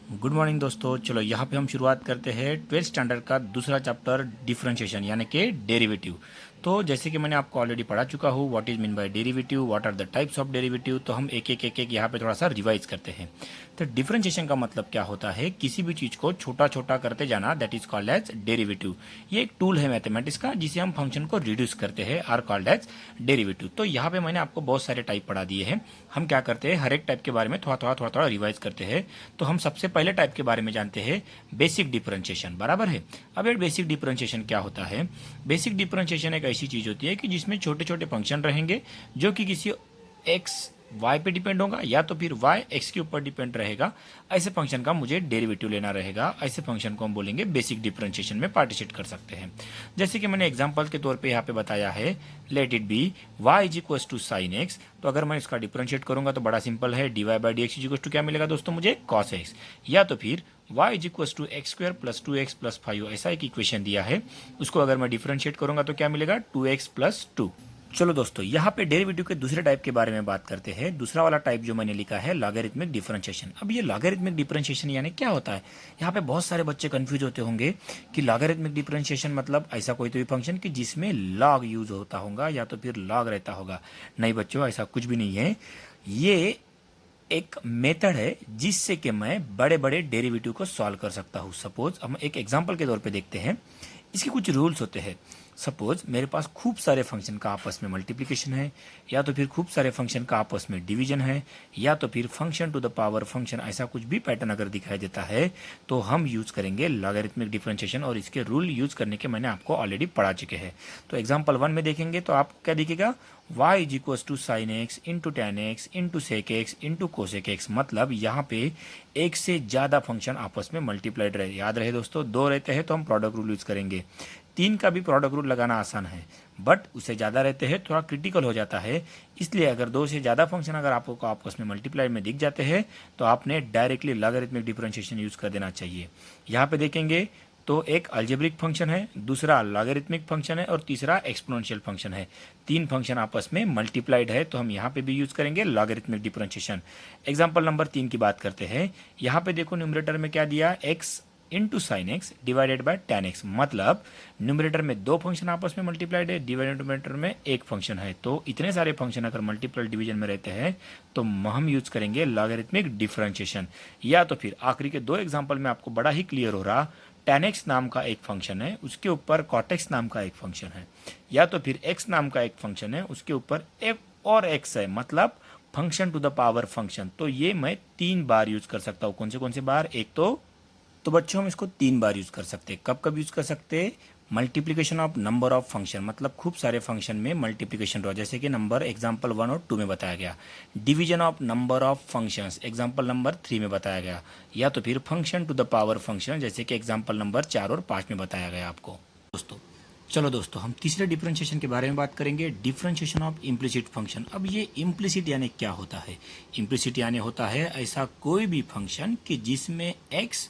Good morning दोस्तों। चलो यहाँ पे हम शुरुआत करते हैं 12th स्टैंडर्ड का दूसरा चैप्टर डिफरेंशिएशन यानी कि डेरिवेटिव। तो जैसे कि मैंने आपको ऑलरेडी पढ़ा चुका हूँ what is mean by derivative, what are the types of derivative. तो हम एक एक यहाँ पे थोड़ा सा रिवाइज करते हैं। तो डिफरेंशिएशन का मतलब क्या होता है, किसी भी चीज़ को छोटा छोटा करते जाना, that is called as derivative. ये एक टूल है मैथमेटिक्स का जिसे हम फंक्शन को रिड्यूस करते हैं, आर कॉल्ड एज डेरिवेटिव। तो यहाँ पे मैंने आपको बहुत सारे टाइप पढ़ा दिए हैं। हम क्या करते हैं, हर एक टाइप के बारे में थोड़ा रिवाइज करते हैं। तो हम सबसे पहले टाइप के बारे में जानते हैं बेसिक डिफरेंशिएशन, बराबर है। अब ये बेसिक डिफरेंशिएशन क्या होता है? बेसिक डिफरेंशिएशन एक ऐसी चीज होती है कि जिसमें छोटे छोटे फंक्शन रहेंगे जो कि किसी एक्स वाई पे डिपेंड होगा या तो फिर वाई एक्स के ऊपर डिपेंड रहेगा। ऐसे फंक्शन का मुझे डेरिवेटिव लेना रहेगा। ऐसे फंक्शन को हम बोलेंगे बेसिक डिफरेंशिएशन में पार्टिसिपेट कर सकते हैं। जैसे कि मैंने एग्जांपल के तौर पे यहाँ पे बताया है, let it be y is equal to sine X. तो अगर मैं इसका डिफरेंशिएट करूंगा तो बड़ा सिंपल है, D Y by D X is equal to क्या मिलेगा दोस्तों, मुझे कॉस एक्स। या तो फिर y is equal to X square plus 2x plus 5, ऐसा एक इक्वेशन दिया है। उसको अगर मैं डिफरेंशिएट करूंगा तो क्या मिलेगा, 2x प्लस 2। चलो दोस्तों, यहाँ पे डेरिवेटिव के दूसरे टाइप के बारे में बात करते हैं। दूसरा वाला टाइप जो मैंने लिखा है लॉगरिथमिक डिफरेंशिएशन। अब ये लॉगरिथमिक डिफरेंशिएशन यानी क्या होता है? यहाँ पे बहुत सारे बच्चे कंफ्यूज होते होंगे कि लॉगरिथमिक डिफरेंशिएशन मतलब ऐसा कोई तो भी फंक्शन कि जिसमें लॉग यूज होता होगा या तो फिर लॉग रहता होगा। नहीं बच्चों, ऐसा कुछ भी नहीं है। ये एक मेथड है जिससे कि मैं बड़े बड़े डेरिवेटिव को सॉल्व कर सकता हूँ। सपोज हम एक एग्जांपल के तौर पे देखते हैं। इसके कुछ रूल्स होते हैं। सपोज मेरे पास खूब सारे फंक्शन का आपस में मल्टीप्लिकेशन है, या तो फिर खूब सारे फंक्शन का आपस में डिवीजन है, या तो फिर function to the power function, ऐसा कुछ भी पैटर्न अगर दिखाई देता है तो हम यूज करेंगे लॉगरिथमिक डिफरेंशिएशन। और इसके रूल यूज करने के मैंने आपको ऑलरेडी पढ़ा चुके हैं। तो एग्जाम्पल 1 में देखेंगे तो आपको क्या दिखेगा, y is equal to sine X into tan X into sec X into cosec X. मतलब यहाँ पे एक से ज्यादा फंक्शन आपस में मल्टीप्लाइड रहे। याद रहे दोस्तों, दो रहते हैं तो हम प्रोडक्ट रूल यूज करेंगे। तीन का भी प्रोडक्ट रूल लगाना आसान है, बट उससे ज़्यादा रहते हैं थोड़ा क्रिटिकल हो जाता है। इसलिए अगर दो से ज़्यादा फंक्शन अगर आपको आपस में मल्टीप्लाई में दिख जाते हैं तो आपने डायरेक्टली लॉगरिथमिक डिफरेंशिएशन यूज़ कर देना चाहिए। यहाँ पे देखेंगे तो एक अलजेब्रिक फंक्शन है, दूसरा लॉगरिथमिक फंक्शन है और तीसरा एक्सपोनेंशियल फंक्शन है। तीन फंक्शन आपस में मल्टीप्लाइड है तो हम यहाँ पे भी यूज करेंगे लॉगरिथमिक डिफरेंशिएशन। एग्जाम्पल नंबर 3 की बात करते हैं। यहाँ पे देखो न्यूमरेटर में क्या दिया, x into sine x divided by ten x. मतलब न्यूमरेटर में दो फंक्शन आपस में मल्टीप्लाइड है, डिवाइडेटर में एक फंक्शन है। तो इतने सारे फंक्शन अगर मल्टीपल डिवीजन में रहते हैं तो हम यूज करेंगे लॉगरिथमिक डिफरेंशिएशन। या तो फिर आखिरी के दो एग्जाम्पल में आपको बड़ा ही क्लियर हो रहा, टेन एक्स नाम का एक फंक्शन है, उसके ऊपर कॉटेक्स नाम का एक फंक्शन है, या तो फिर एक्स नाम का एक फंक्शन है, उसके ऊपर एक और एक्स है, मतलब function to the power function. तो ये मैं 3 बार यूज कर सकता हूँ। कौन से बार? एक तो बच्चों हम इसको 3 बार यूज कर सकते हैं। कब कब यूज कर सकते हैं? Multiplication of number of function, मतलब खूब सारे फंक्शन में मल्टीप्लिकेशन रहो, जैसे कि नंबर एग्जांपल 1 और 2 में बताया गया। Division of number of functions example number 3 में बताया गया। या तो फिर function to the power function, जैसे कि एग्जांपल नंबर 4 और 5 में बताया गया आपको। दोस्तों चलो दोस्तों, हम तीसरे डिफरेंशिएशन के बारे में बात करेंगे, डिफरेंशिएशन ऑफ इम्प्लिसिट फंक्शन। अब ये इम्प्लिसिट यानी क्या होता है? इम्प्लिसिट यानी होता है ऐसा कोई भी फंक्शन कि जिसमें एक्स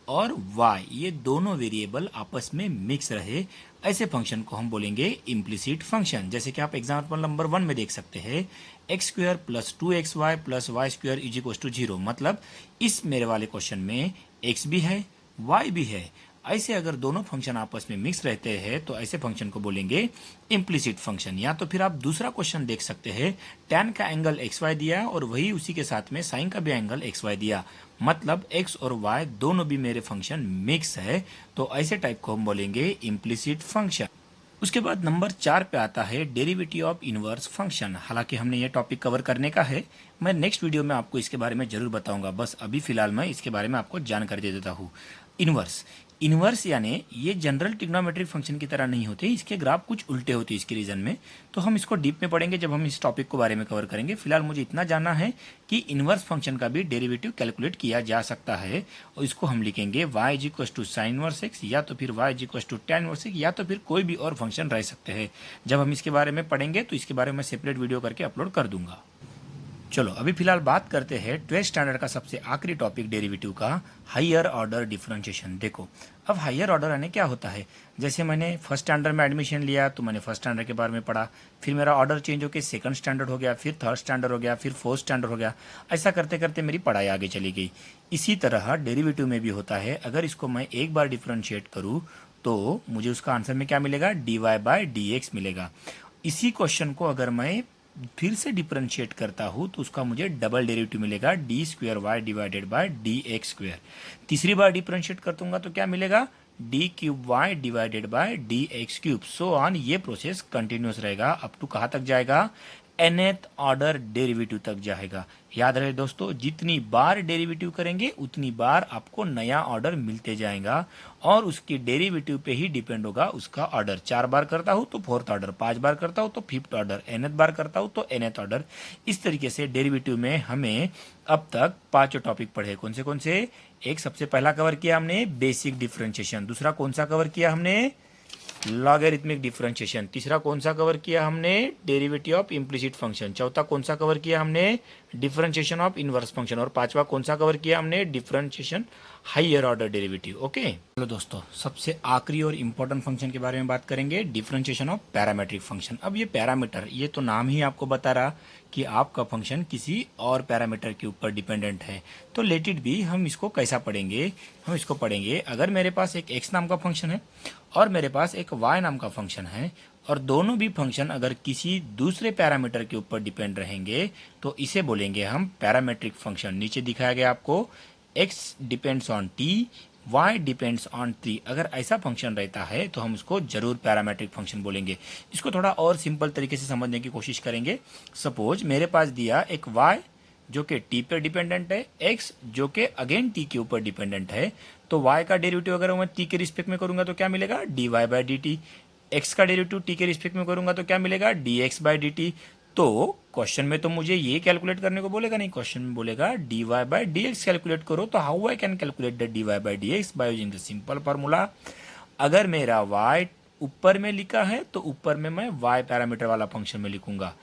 और y ये दोनों वेरिएबल आपस में मिक्स रहे, ऐसे फंक्शन को हम बोलेंगे इम्प्लिसिट फंक्शन। जैसे कि आप एग्जांपल नंबर 1 में देख सकते हैं, X square plus 2xy plus Y square is equal to 0। मतलब इस मेरे वाले क्वेश्चन में x भी है y भी है। ऐसे अगर दोनों फंक्शन आपस में मिक्स रहते हैं तो ऐसे फंक्शन को बोलेंगे इम्प्लिसिट फंक्शन। या तो फिर आप दूसरा क्वेश्चन देख सकते हैं, tan का एंगल एक्स वाई दिया और वही उसी के साथ में साइन का भी एंगल एक्स वाई दिया, मतलब x और y दोनों भी मेरे फंक्शन मिक्स है, तो ऐसे टाइप को हम बोलेंगे इम्प्लिसिट फंक्शन। उसके बाद नंबर 4 पे आता है डेरिवेटिव ऑफ इनवर्स फंक्शन। हालांकि हमने ये टॉपिक कवर करने का है, मैं नेक्स्ट वीडियो में आपको इसके बारे में जरूर बताऊंगा, बस अभी फिलहाल मैं इसके बारे में आपको जानकारी दे देता हूँ। इनवर्स, इनवर्स यानी ये जनरल ट्रिग्नोमेट्रिक फंक्शन की तरह नहीं होते, इसके ग्राफ कुछ उल्टे होते हैं इसके रीजन में। तो हम इसको डीप में पढ़ेंगे जब हम इस टॉपिक को बारे में कवर करेंगे। फिलहाल मुझे इतना जानना है कि इनवर्स फंक्शन का भी डेरिवेटिव कैलकुलेट किया जा सकता है, और इसको हम लिखेंगे y is equal to sine inverse X, या तो फिर y is equal to tan inverse X, या तो फिर कोई भी और फंक्शन रह सकते हैं। जब हम इसके बारे में पढ़ेंगे तो इसके बारे में सेपरेट वीडियो करके अपलोड कर दूंगा। चलो अभी फिलहाल बात करते हैं 12th स्टैंडर्ड का सबसे आखिरी टॉपिक डेरिवेटिव का, हायर ऑर्डर डिफरेंशिएशन। देखो अब हायर ऑर्डर यानी क्या होता है। जैसे मैंने फर्स्ट स्टैंडर्ड में एडमिशन लिया तो मैंने फर्स्ट स्टैंडर्ड के बारे में पढ़ा, फिर मेरा ऑर्डर चेंज होकर सेकंड स्टैंडर्ड हो गया, फिर थर्ड स्टैंडर्ड हो गया, फिर फोर्थ स्टैंडर्ड हो गया। ऐसा करते करते मेरी पढ़ाई आगे चली गई। इसी तरह डेरिवेटिव में भी होता है। अगर इसको मैं एक बार डिफरेंशिएट करूँ तो मुझे उसका आंसर में क्या मिलेगा, dy बाय डी एक्स मिलेगा। इसी क्वेश्चन को अगर मैं फिर से डिफरेंशिएट करता हूँ तो उसका मुझे डबल डेरिवेटिव मिलेगा, D square Y divided by D X square. तीसरी बार डिफरेंशिएट कर दूंगा तो क्या मिलेगा, D cube Y divided by D X cube. So on, ये प्रोसेस कंटिन्यूस रहेगा अप टू कहाँ तक जाएगा, nth ऑर्डर डेरिवेटिव तक जाएगा। याद रहे दोस्तों, जितनी बार डेरिवेटिव करेंगे उतनी बार आपको नया ऑर्डर मिलते जाएगा और उसकी डेरिवेटिव पे ही डिपेंड होगा उसका ऑर्डर। 4 बार करता हूँ तो फोर्थ ऑर्डर, 5 बार करता हूँ तो फिफ्थ ऑर्डर, nth बार करता हूँ तो nth ऑर्डर। इस तरीके से डेरिवेटिव में हमें अब तक 5 टॉपिक पढ़े। कौन से? एक सबसे पहला कवर किया हमने बेसिक डिफरेंशिएशन, दूसरा कौन सा कवर किया हमने, लॉगरिथमिक डिफरेंशिएशन, तीसरा कौन सा कवर किया हमने, डेरिवेटिव ऑफ इम्प्लिसिट फंक्शन, चौथा कौन सा कवर किया हमने, डिफरेंशिएशन ऑफ इनवर्स फंक्शन, और पांचवा कौन सा कवर किया हमने, differentiation higher order derivative. Okay चलो दोस्तों, सबसे आखिरी और इंपॉर्टेंट फंक्शन के बारे में बात करेंगे, डिफरेंशिएशन ऑफ पैरामीट्रिक फंक्शन। अब ये पैरामीटर, ये तो नाम ही आपको बता रहा कि आपका फंक्शन किसी और पैरामीटर के ऊपर डिपेंडेंट है। तो लेट इट बी, हम इसको कैसा पढ़ेंगे, हम इसको पढ़ेंगे अगर मेरे पास एक x नाम का फंक्शन है और मेरे पास एक y नाम का फंक्शन है और दोनों भी फंक्शन अगर किसी दूसरे पैरामीटर के ऊपर डिपेंड रहेंगे तो इसे बोलेंगे हम पैरामीट्रिक फंक्शन। नीचे दिखाया गया आपको, x depends on t, y depends on 3। अगर ऐसा फंक्शन रहता है तो हम उसको जरूर पैरामीट्रिक फंक्शन बोलेंगे। इसको थोड़ा और सिंपल तरीके से समझने की कोशिश करेंगे। सपोज मेरे पास दिया एक y जो कि t पर डिपेंडेंट है, x जो कि अगेन t के ऊपर डिपेंडेंट है, तो y का डेरिवेटिव अगर मैं t के रिस्पेक्ट में करूंगा तो क्या मिलेगा, dy by D T. x का डेरिवेटिव t के रिस्पेक्ट में करूंगा तो क्या मिलेगा, dx बाय डी टी। तो क्वेश्चन में तो मुझे ये कैलकुलेट करने को बोलेगा नहीं, क्वेश्चन में बोलेगा dy by D X calculate करो। तो how I can calculate the dy by D X, by using the simple formula. अगर मेरा y ऊपर में लिखा है तो ऊपर में मैं y पैरामीटर वाला फंक्शन में लिखूंगा,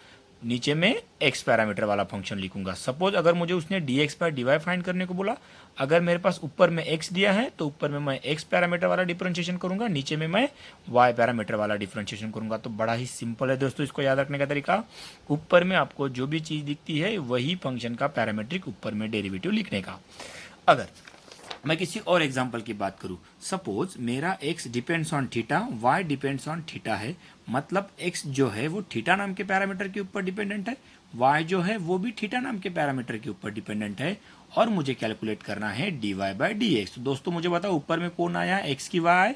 नीचे में x पैरामीटर वाला फंक्शन लिखूंगा। सपोज अगर मुझे उसने dx by D Y find करने को बोला, अगर मेरे पास ऊपर में x दिया है तो ऊपर में मैं x पैरामीटर वाला डिफरेंशिएशन करूंगा, नीचे में मैं y पैरामीटर वाला डिफरेंशिएशन करूंगा। तो बड़ा ही सिंपल है दोस्तों इसको याद रखने का तरीका। ऊपर में आपको जो भी चीज़ दिखती है वही फंक्शन का पैरामीट्रिक ऊपर में डेरिवेटिव लिखने का। अगर मैं किसी और एग्जाम्पल की बात करूं, सपोज मेरा x depends on theta, y depends on theta है, मतलब x जो है वो थीटा नाम के पैरामीटर के ऊपर डिपेंडेंट है, y जो है वो भी थीटा नाम के पैरामीटर के ऊपर डिपेंडेंट है, और मुझे कैलकुलेट करना है dy बाय डी एक्स। तो दोस्तों मुझे बताओ ऊपर में कौन आया, x की y,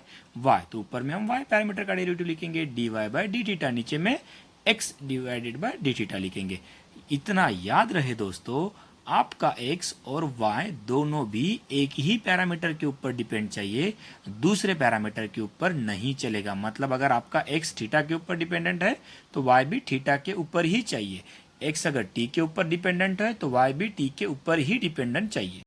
तो ऊपर में हम y पैरामीटर का डेरिवेटिव लिखेंगे dy बाय डी थीटा, नीचे में x divided by D theta लिखेंगे। इतना याद रहे दोस्तों, आपका x और y दोनों भी एक ही पैरामीटर के ऊपर डिपेंड चाहिए, दूसरे पैरामीटर के ऊपर नहीं चलेगा। मतलब अगर आपका x थीटा के ऊपर डिपेंडेंट है तो y भी थीटा के ऊपर ही चाहिए, x अगर t के ऊपर डिपेंडेंट है तो y भी t के ऊपर ही डिपेंडेंट चाहिए।